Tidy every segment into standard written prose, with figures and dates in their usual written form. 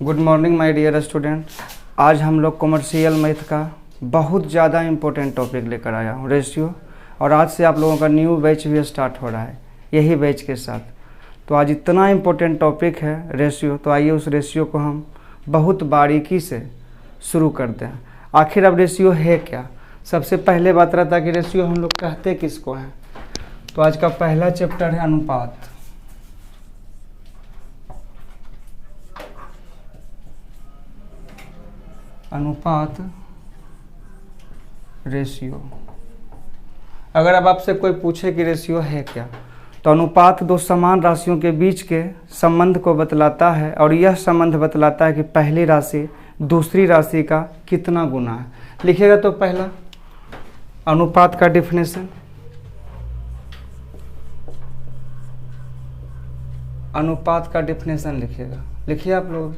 Good morning my dear student. आज हम लोग कॉमर्शियल मैथ का बहुत ज़्यादा इम्पोर्टेंट टॉपिक लेकर आया हूँ, रेशियो। और आज से आप लोगों का न्यू बैच भी स्टार्ट हो रहा है यही बैच के साथ। तो आज इतना इम्पोर्टेंट टॉपिक है रेशियो, तो आइए उस रेशियो को हम बहुत बारीकी से शुरू करते हैं। आखिर अब रेशियो है क्या? सबसे पहले बात रहता है कि रेशियो हम लोग कहते किसको हैं। तो आज का पहला चैप्टर है अनुपात। अनुपात रेशियो। अगर अब आपसे कोई पूछे कि रेशियो है क्या, तो अनुपात दो समान राशियों के बीच के संबंध को बतलाता है और यह संबंध बतलाता है कि पहली राशि दूसरी राशि का कितना गुना है। लिखिएगा तो पहला अनुपात का डेफिनेशन। अनुपात का डेफिनेशन लिखिएगा, लिखिए आप लोग।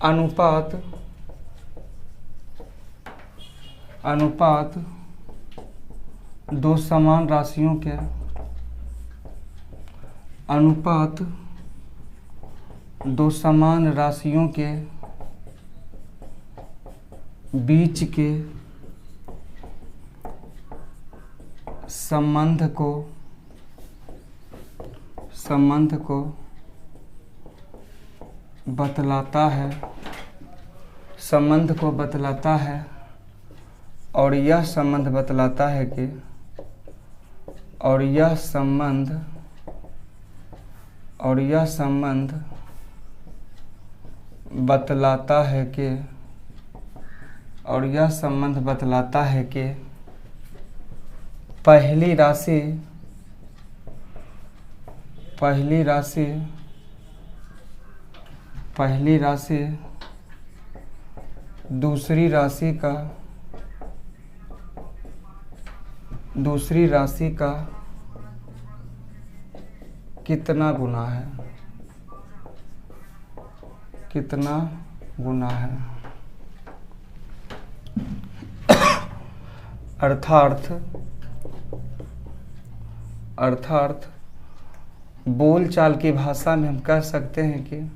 अनुपात अनुपात दो समान राशियों के अनुपात दो समान राशियों के बीच के संबंध को बतलाता है, संबंध को बतलाता है। और यह संबंध बतलाता है कि यह संबंध बतलाता है कि पहली राशि दूसरी राशि का कितना गुना है। अर्थात बोलचाल की भाषा में हम कह सकते हैं कि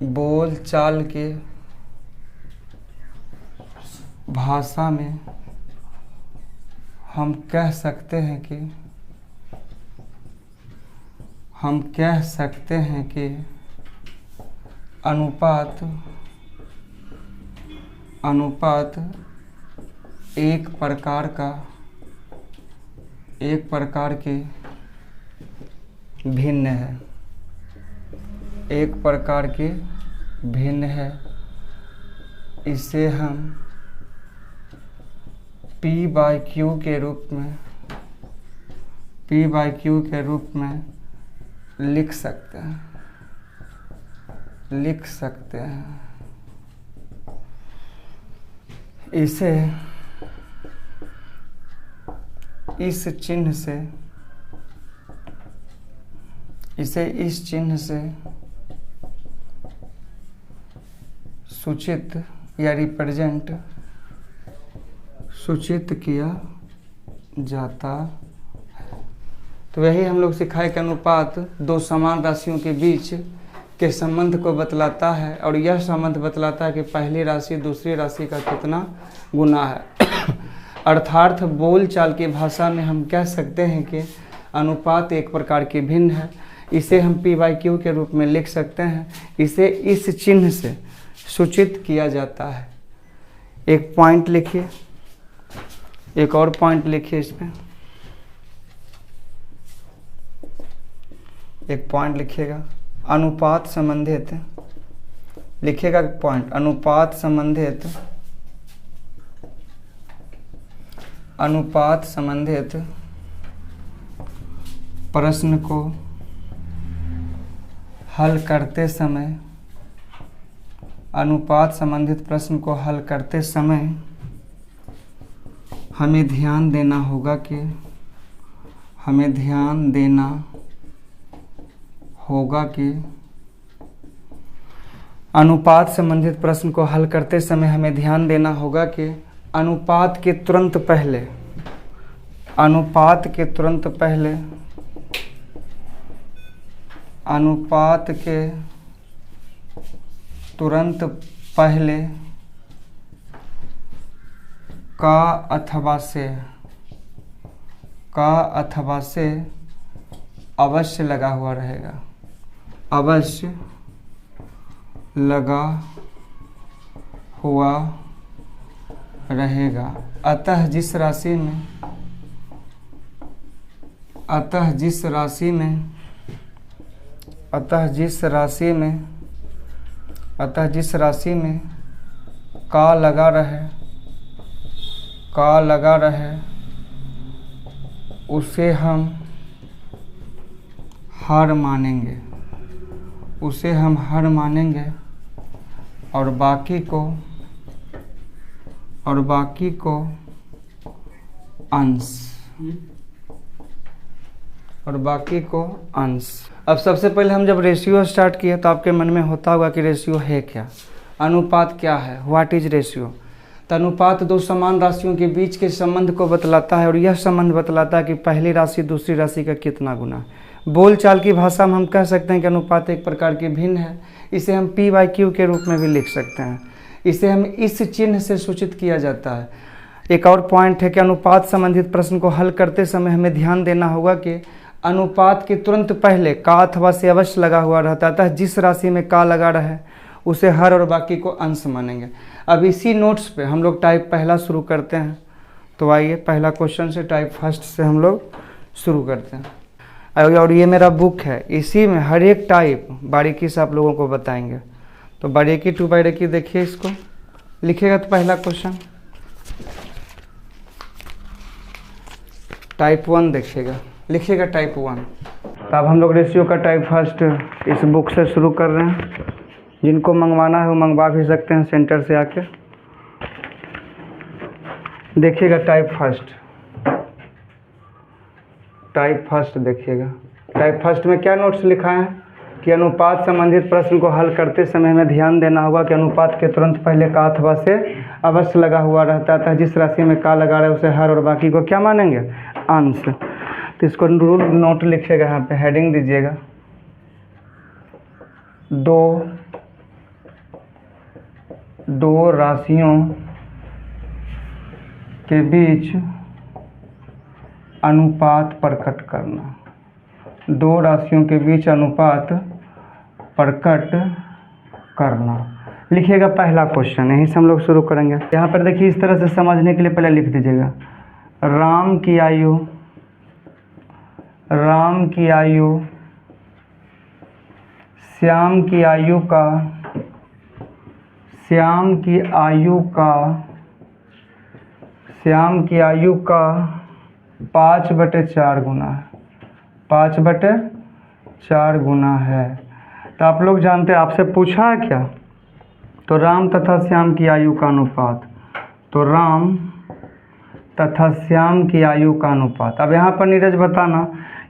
बोलचाल के भाषा में हम कह सकते हैं कि अनुपात एक प्रकार के भिन्न है। इसे हम P/Q के रूप में लिख सकते हैं। इसे इस चिन्ह से सूचित या सूचित किया जाता है। तो यही हम लोग सिखाए कि अनुपात दो समान राशियों के बीच के संबंध को बतलाता है और यह संबंध बतलाता है कि पहली राशि दूसरी राशि का कितना गुना है। अर्थात बोलचाल की भाषा में हम कह सकते हैं कि अनुपात एक प्रकार की भिन्न है। इसे हम P/Q के रूप में लिख सकते हैं। इसे इस चिन्ह से सूचित किया जाता है। एक पॉइंट लिखिए, एक और पॉइंट लिखिए। इस पे एक पॉइंट लिखिएगा, अनुपात संबंधित लिखिएगा पॉइंट। अनुपात संबंधित प्रश्न को हल करते समय हमें ध्यान देना होगा कि अनुपात संबंधित प्रश्न को हल करते समय हमें ध्यान देना होगा कि अनुपात के तुरंत पहले अनुपात के तुरंत पहले का अथवा से अवश्य लगा हुआ रहेगा, अवश्य लगा हुआ रहेगा। अतः जिस राशि में का लगा रहे उसे हम हार मानेंगे और बाकी को अंश। अब सबसे पहले हम जब रेशियो स्टार्ट किए तो आपके मन में होता होगा कि रेशियो है क्या, अनुपात क्या है, व्हाट इज रेशियो। तो अनुपात दो समान राशियों के बीच के संबंध को बतलाता है और यह संबंध बतलाता है कि पहली राशि दूसरी राशि का कितना गुना है। बोलचाल की भाषा में हम कह सकते हैं कि अनुपात एक प्रकार की भिन्न है। इसे हम P/Q के रूप में भी लिख सकते हैं। इसे हम इस चिन्ह से सूचित किया जाता है। एक और पॉइंट है कि अनुपात संबंधित प्रश्न को हल करते समय हमें ध्यान देना होगा कि अनुपात के तुरंत पहले का अथवा से अवश्य लगा हुआ रहता है। अतः जिस राशि में का लगा रहे उसे हर और बाकी को अंश मानेंगे। अब इसी नोट्स पे हम लोग टाइप पहला शुरू करते हैं। तो आइए पहला क्वेश्चन से टाइप फर्स्ट से हम लोग शुरू करते हैं। और ये मेरा बुक है, इसी में हर एक टाइप बारीकी से आप लोगों को बताएंगे। तो बारीकी टू बारीकी देखिए, इसको लिखिएगा। तो पहला क्वेश्चन टाइप 1 देखिएगा, लिखिएगा टाइप 1। तो अब हम लोग रेशियो का टाइप फर्स्ट इस बुक से शुरू कर रहे हैं। जिनको मंगवाना है वो मंगवा भी सकते हैं सेंटर से आके। देखिएगा टाइप फर्स्ट देखिएगा। टाइप फर्स्ट में क्या नोट्स लिखा है कि अनुपात संबंधित प्रश्न को हल करते समय हमें ध्यान देना होगा कि अनुपात के तुरंत पहले का अथवा से अवश्य लगा हुआ रहता है। जिस राशि में का लगा रहा है उसे हर और बाकी को क्या मानेंगे, अंश। तो इसको रूल नोट लिखिएगा, यहाँ पे हेडिंग दीजिएगा। दो राशियों के बीच अनुपात प्रकट करना। दो राशियों के बीच अनुपात प्रकट करना लिखिएगा। पहला क्वेश्चन यहीं से हम लोग शुरू करेंगे। यहाँ पर देखिए, इस तरह से समझने के लिए पहले लिख दीजिएगा। राम की आयु श्याम की आयु का 5/4 गुना है। 5/4 गुना है। तो आप लोग जानते हैं, आपसे पूछा है क्या, तो राम तथा श्याम की आयु का अनुपात। तो राम तथा श्याम की आयु का अनुपात। अब यहाँ पर नीरज बताना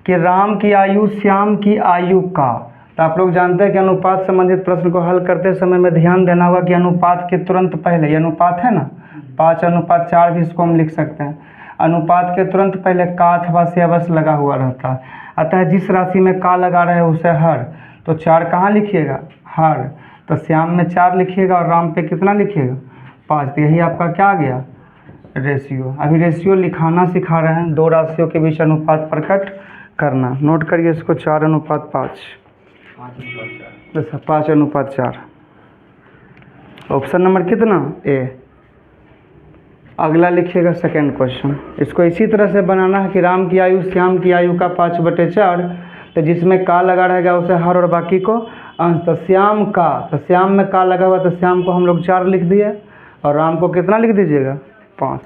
कि राम की आयु श्याम की आयु का। तो आप लोग जानते हैं कि अनुपात संबंधित प्रश्न को हल करते समय में ध्यान देना होगा कि अनुपात के तुरंत पहले, ये अनुपात है ना, 5/4 भी इसको हम लिख सकते हैं। अनुपात के तुरंत पहले का अथवा से अवश्य लगा हुआ रहता है। अतः जिस राशि में का लगा रहे उसे हर। तो 4 कहाँ लिखिएगा, हर। तो श्याम में 4 लिखिएगा और राम पे कितना लिखिएगा, 5। तो यही आपका क्या आ गया, रेशियो। अभी रेशियो लिखाना सिखा रहे हैं, दो राशियों के बीच अनुपात प्रकट करना। नोट करिए इसको, 4/5। 5/4। ऑप्शन नंबर कितना, ए। अगला लिखिएगा सेकेंड क्वेश्चन। इसको इसी तरह से बनाना है कि राम की आयु श्याम की आयु का 5/4। तो जिसमें का लगा रहेगा उसे हर और बाकी को अंश। तो श्याम में का लगा हुआ, तो श्याम को हम लोग 4 लिख दिए और राम को कितना लिख दीजिएगा, 5।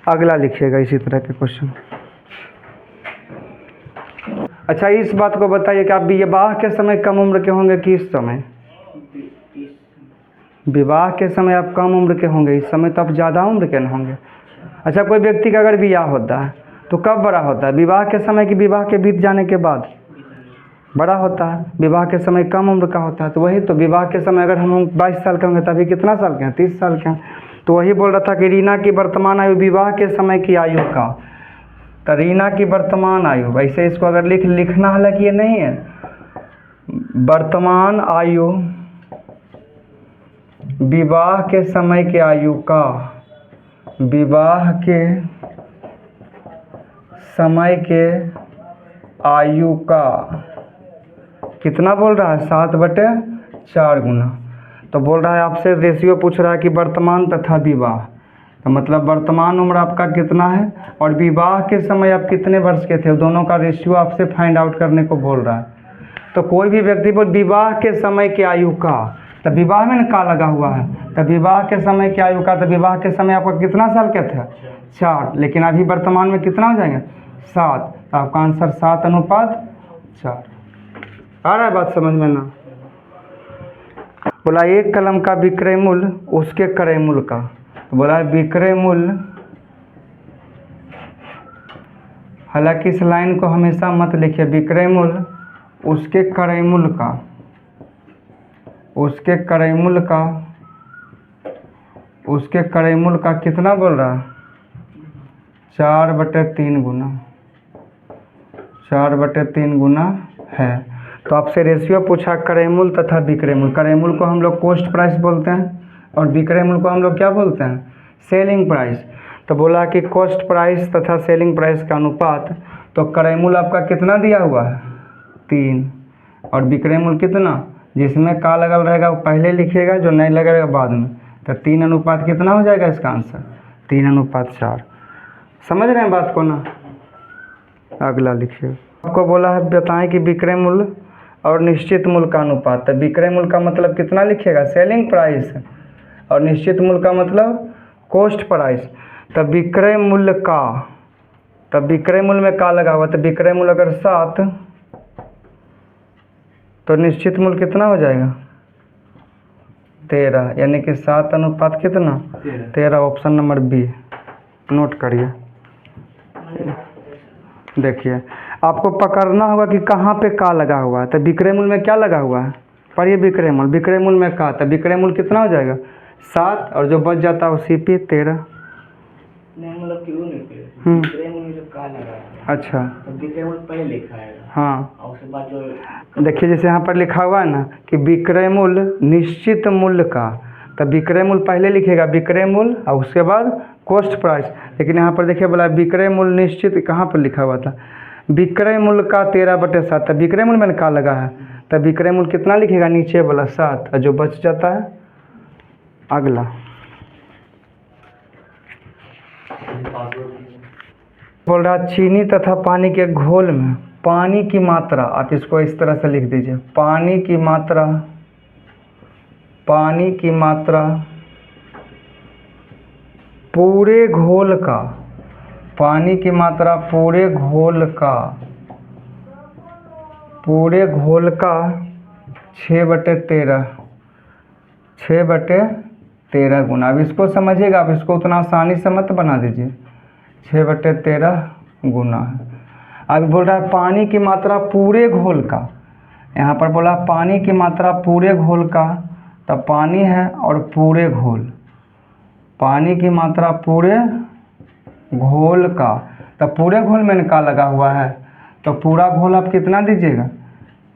अगला लिखिएगा इसी तरह के क्वेश्चन। अच्छा, इस बात को बताइए कि आप विवाह के समय कम उम्र के होंगे कि इस समय? विवाह के समय आप कम उम्र के होंगे, इस समय तो आप ज़्यादा उम्र के न होंगे। अच्छा, कोई व्यक्ति का अगर विवाह होता है तो कब बड़ा होता है, विवाह के समय कि विवाह के बीत जाने के बाद? बड़ा होता है। विवाह के समय कम उम्र का होता है। तो वही तो, विवाह के समय अगर हम 22 साल के होंगे तो अभी कितना साल के हैं, 30 साल के हैं। तो वही बोल रहा था कि रीना की वर्तमान आयु विवाह के समय की आयु का। तो रीना की वर्तमान आयु, वैसे इसको अगर लिखना, हालांकि ये नहीं है, वर्तमान आयु विवाह के समय के आयु का, विवाह के समय के आयु का कितना बोल रहा है, 7/4 गुना। तो बोल रहा है आपसे रेशियो पूछ रहा है कि वर्तमान तथा विवाह, तो मतलब वर्तमान उम्र आपका कितना है और विवाह के समय आप कितने वर्ष के थे, दोनों का रेशियो आपसे फाइंड आउट करने को बोल रहा है। तो कोई भी व्यक्ति बोल विवाह के समय के आयु का, तो विवाह में का लगा हुआ है, तो विवाह के समय के आयु का, तो विवाह के समय आपका कितना साल के थे, 4, लेकिन अभी वर्तमान में कितना हो जाएगा, 7। तो आपका आंसर 7:4। आ रहा है बात समझ में ना। बोला एक कलम का विक्रय मूल्य उसके क्रय मूल्य का, तो बोला विक्रय मूल्य, हालांकि इस लाइन को हमेशा मत लिखिए, विक्रय मूल्य उसके क्रय मूल्य का, उसके क्रय मूल्य का, उसके क्रय मूल्य का कितना बोल रहा है, 4/3 गुना, 4/3 गुना है। तो आपसे रेशियो पूछा क्रय मूल्य तथा विक्रय मूल्य। क्रय मूल्य को हम लोग कॉस्ट प्राइस बोलते हैं और विक्रय मूल्य को हम लोग क्या बोलते हैं, सेलिंग प्राइस। तो बोला कि कॉस्ट प्राइस तथा सेलिंग प्राइस का अनुपात, तो क्रय मूल्य आपका कितना दिया हुआ है, 3, और विक्रय मूल्य कितना, जिसमें का लगल रहेगा वो पहले लिखिएगा, जो नहीं लगेगा बाद में। तो 3 अनुपात कितना हो जाएगा इसका आंसर, 3:4। समझ रहे हैं बात को ना। अगला लिखिए, आपको बोला है बताएं कि विक्रय मूल्य और निश्चित मूल्य का अनुपात। तो विक्रय मूल्य का मतलब कितना लिखिएगा, सेलिंग प्राइस, और निश्चित मूल्य का मतलब कॉस्ट प्राइस। तो विक्रय मूल्य का, तब विक्रय मूल्य में का लगा हुआ, तो विक्रय मूल्य अगर 7, तो निश्चित मूल्य कितना हो जाएगा, 13, यानी कि 7 कितना, 13। ऑप्शन नंबर बी नोट करिए। देखिए आपको पकड़ना होगा कि कहाँ पे का लगा हुआ है। तो विक्रय मूल्य में क्या लगा हुआ है, पढ़िए विक्रय मूल्य, विक्रय मूल्य में का, तो विक्रय मूल्य कितना हो जाएगा, 7, और जो बच जाता है उसी पे 13। नहीं मतलब क्यों नहीं विक्रय मूल्य जो का लगा है, अच्छा, तो विक्रय मूल्य पहले लिखा है। हाँ, और उसके बाद जो देखिए जैसे यहाँ पर लिखा हुआ है ना कि विक्रय मूल्य निश्चित मूल्य का, तो विक्रय मूल्य पहले लिखेगा, विक्रय मूल्य और उसके बाद कॉस्ट प्राइस। लेकिन यहाँ पर देखिए बोला विक्रय मूल्य निश्चित, कहाँ पर लिखा हुआ था, विक्रय मूल्य का 13/7। तो विक्रय मूल्य मैंने का लगा है, तो विक्रय मूल्य कितना लिखेगा, नीचे बोला 7, और जो बच जाता है। अगला बोल रहा चीनी तथा पानी के घोल में पानी की मात्रा, आप इसको इस तरह से लिख दीजिए, पानी की मात्रा, पानी की मात्रा पूरे घोल का, पानी की मात्रा पूरे घोल का, पूरे घोल का 6/13, 6/13 गुना। अब इसको समझिएगा, आप इसको उतना आसानी से मत बना दीजिए, 6/13 गुना है। अब बोल रहा है पानी की मात्रा पूरे घोल का, यहाँ पर बोला पानी की मात्रा पूरे घोल का, तब पानी है और पूरे घोल, पानी की मात्रा पूरे घोल का, तब पूरे घोल में का लगा हुआ है, तो पूरा घोल आप कितना दीजिएगा,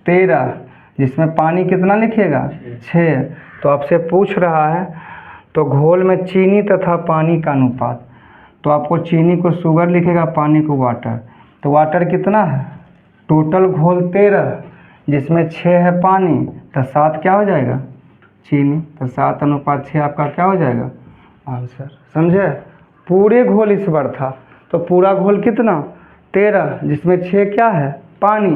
13, जिसमें पानी कितना लिखिएगा, 6। तो आपसे पूछ रहा है तो घोल में चीनी तथा पानी का अनुपात, तो आपको चीनी को शुगर लिखेगा, पानी को वाटर। तो वाटर कितना है, टोटल घोल 13, जिसमें 6 है पानी, तो 7 क्या हो जाएगा, चीनी। तो 7:6 आपका क्या हो जाएगा आंसर, समझे। पूरे घोल इस बार था, तो पूरा घोल कितना, 13, जिसमें 6 क्या है, पानी।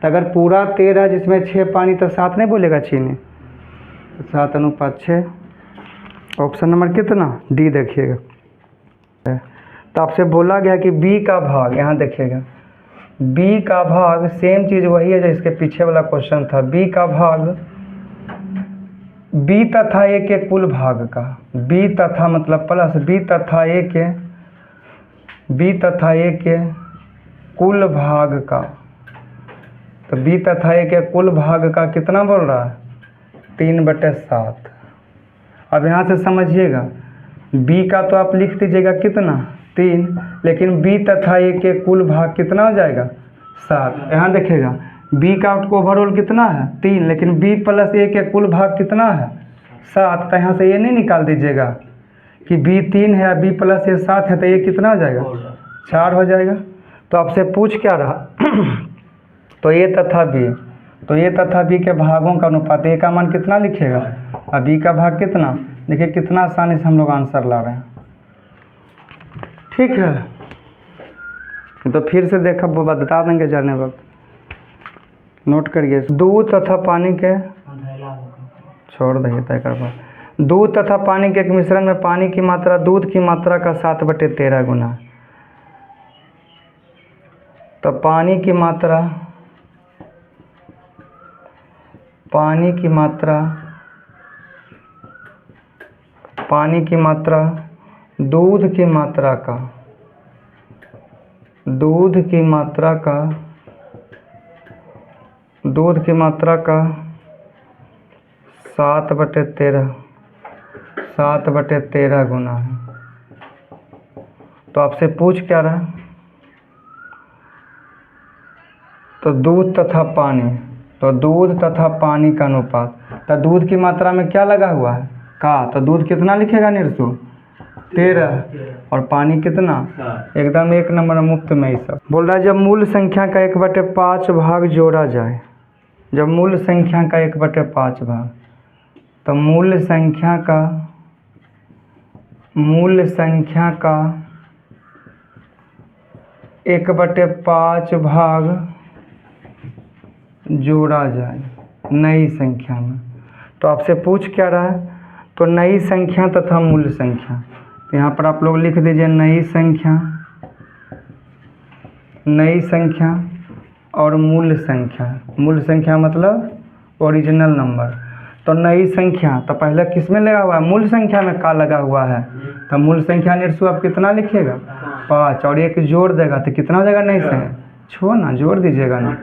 तो अगर पूरा 13 जिसमें 6 पानी, तो 7 नहीं बोलेगा चीनी। तो 7:6 ऑप्शन नंबर कितना, डी देखिएगा। तो आपसे बोला गया कि बी का भाग, यहाँ देखिएगा बी का भाग, सेम चीज़ वही है जो इसके पीछे वाला क्वेश्चन था। बी का भाग, बी तथा ए के कुल भाग का, बी तथा मतलब प्लस बी तथा ए के, बी तथा ए के कुल भाग का, तो बी तथा ए के कुल भाग का कितना बोल रहा है, 3/7। अब यहाँ से समझिएगा, बी का तो आप लिख दीजिएगा कितना, 3, लेकिन बी तथा ए के कुल भाग कितना हो जाएगा, 7। यहाँ देखिएगा बी का ओवरऑल कितना है 3, लेकिन बी प्लस ए के कुल भाग कितना है 7। तो यहाँ से ये नहीं निकाल दीजिएगा कि बी 3 है या बी प्लस ए 7 है, तो ये कितना हो जाएगा 4 हो जाएगा। तो आपसे पूछ क्या रहा तो ए तथा बी, तो ए तथा बी के भागों का अनुपात, ए का मान कितना लिखेगा और बी का भाग कितना। देखिए कितना आसानी से हम लोग आंसर ला रहे हैं। ठीक है, तो फिर से देखा वो बता देंगे जाने वक्त, नोट करिए। दूध तथा पानी के छोड़ दिए तय कर बाद। दूध तथा पानी के एक मिश्रण में पानी की मात्रा दूध की मात्रा का 7/13 गुना। तो पानी की मात्रा दूध की मात्रा का 7/13 गुना है। तो आपसे पूछ क्या रहा, तो दूध तथा पानी, तो दूध तथा पानी का अनुपात। तो दूध की मात्रा में क्या लगा हुआ है का, तो दूध कितना लिखेगा निरसु 13 और पानी कितना, एकदम 1 नंबर मुफ्त में ही सब। बोल रहा है जब मूल संख्या का 1/5 भाग जोड़ा जाए, जब मूल संख्या का 1/5 भाग, तो मूल संख्या का 1/5 भाग जोड़ा जाए नई संख्या में। तो आपसे पूछ क्या रहा है, तो नई संख्या तथा मूल संख्या। तो यहाँ पर आप लोग लिख दीजिए नई संख्या और मूल संख्या। मूल संख्या मतलब ओरिजिनल नंबर। तो नई संख्या, तो पहले किस में लगा हुआ है, मूल संख्या में का लगा हुआ है। तो मूल संख्या निरसु आप कितना लिखिएगा 5 और 1 जोड़ देगा तो कितना हो जाएगा नई संख्या, छो ना जोड़ दीजिएगा ना।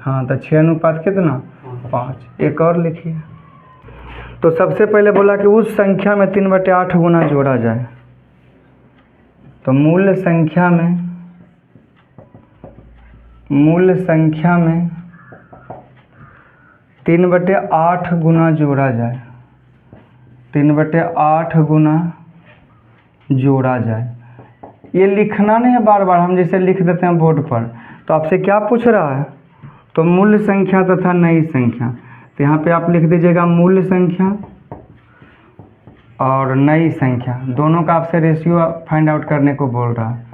हाँ, तो 6 अनुपात कितना 5। एक और लिखिए। तो सबसे पहले बोला कि उस संख्या में 3/8 गुना जोड़ा जाए। तो मूल संख्या में 3/8 गुना जोड़ा जाए, 3/8 गुना जोड़ा जाए। ये लिखना नहीं है बार बार, हम जैसे लिख देते हैं बोर्ड पर। तो आपसे क्या पूछ रहा है, तो मूल संख्या तथा नई संख्या। तो यहाँ पे आप लिख दीजिएगा मूल संख्या और नई संख्या, दोनों का आपसे रेशियो फाइंड आउट करने को बोल रहा है।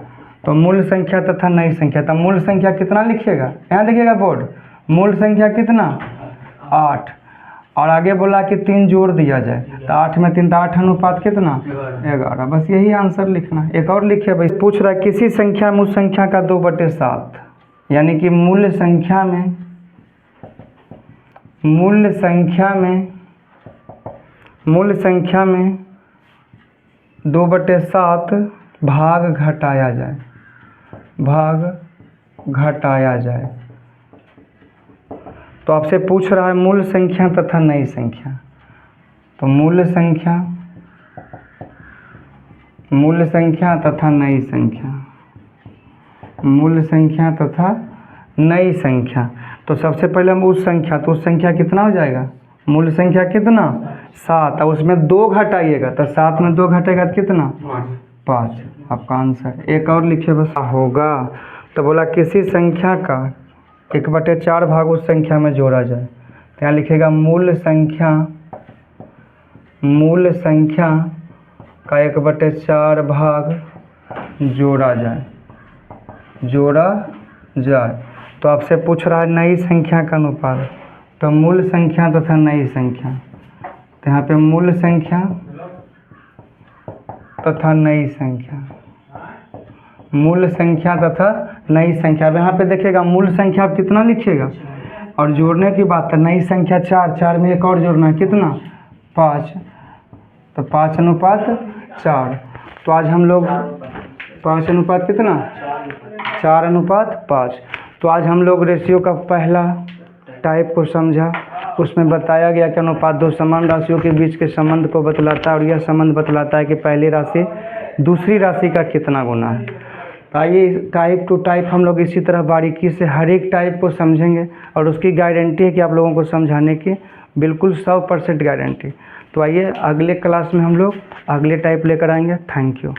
तो मूल संख्या तथा नई संख्या, तो मूल संख्या कितना लिखिएगा, यहाँ देखिएगा बोर्ड, मूल संख्या कितना 8 और आगे बोला कि 3 जोड़ दिया जाए। तो 8 में 3 तो 8 अनुपात कितना 11। बस यही आंसर लिखना है। एक और लिखिए भाई, पूछ रहा है किसी संख्या में उस संख्या का 2/7, यानी कि मूल संख्या में 2/7 भाग घटाया जाए। तो आपसे पूछ रहा है मूल संख्या तथा नई संख्या। तो मूल संख्या तथा नई संख्या। तो सबसे पहले हम उस संख्या, तो उस संख्या कितना हो जाएगा, मूल संख्या कितना 7 और उसमें 2 घटाइएगा। तो 7 में 2 घटेगा तो कितना 5, आपका आंसर। एक और लिखिए बस होगा। तो बोला किसी संख्या का 1/4 भाग उस संख्या में जोड़ा जाए। तो यहाँ लिखेगा मूल संख्या का 1/4 भाग जोड़ा जाए। तो आपसे पूछ रहा है नई संख्या का अनुपात। तो मूल संख्या तथा नई संख्या। तो यहाँ पे मूल संख्या तथा नई संख्या, मूल संख्या तथा नई संख्या। अब यहाँ पे देखिएगा मूल संख्या आप कितना लिखिएगा और जोड़ने की बात है, नई संख्या 4 में एक और जोड़ना है कितना 5। तो 5 अनुपात 4। तो आज हम लोग 5 अनुपात कितना 4 अनुपात 5। तो आज हम लोग रेशियो का पहला टाइप को समझा। उसमें बताया गया कि अनुपात 2 समान राशियों के बीच के संबंध को बतलाता है और यह संबंध बतलाता है कि पहली राशि दूसरी राशि का कितना गुना है। तो आइए टाइप टू टाइप हम लोग इसी तरह बारीकी से हर एक टाइप को समझेंगे और उसकी गारंटी है कि आप लोगों को समझाने की बिल्कुल 100% गारंटी। तो आइए अगले क्लास में हम लोग अगले टाइप लेकर आएंगे। Thank you.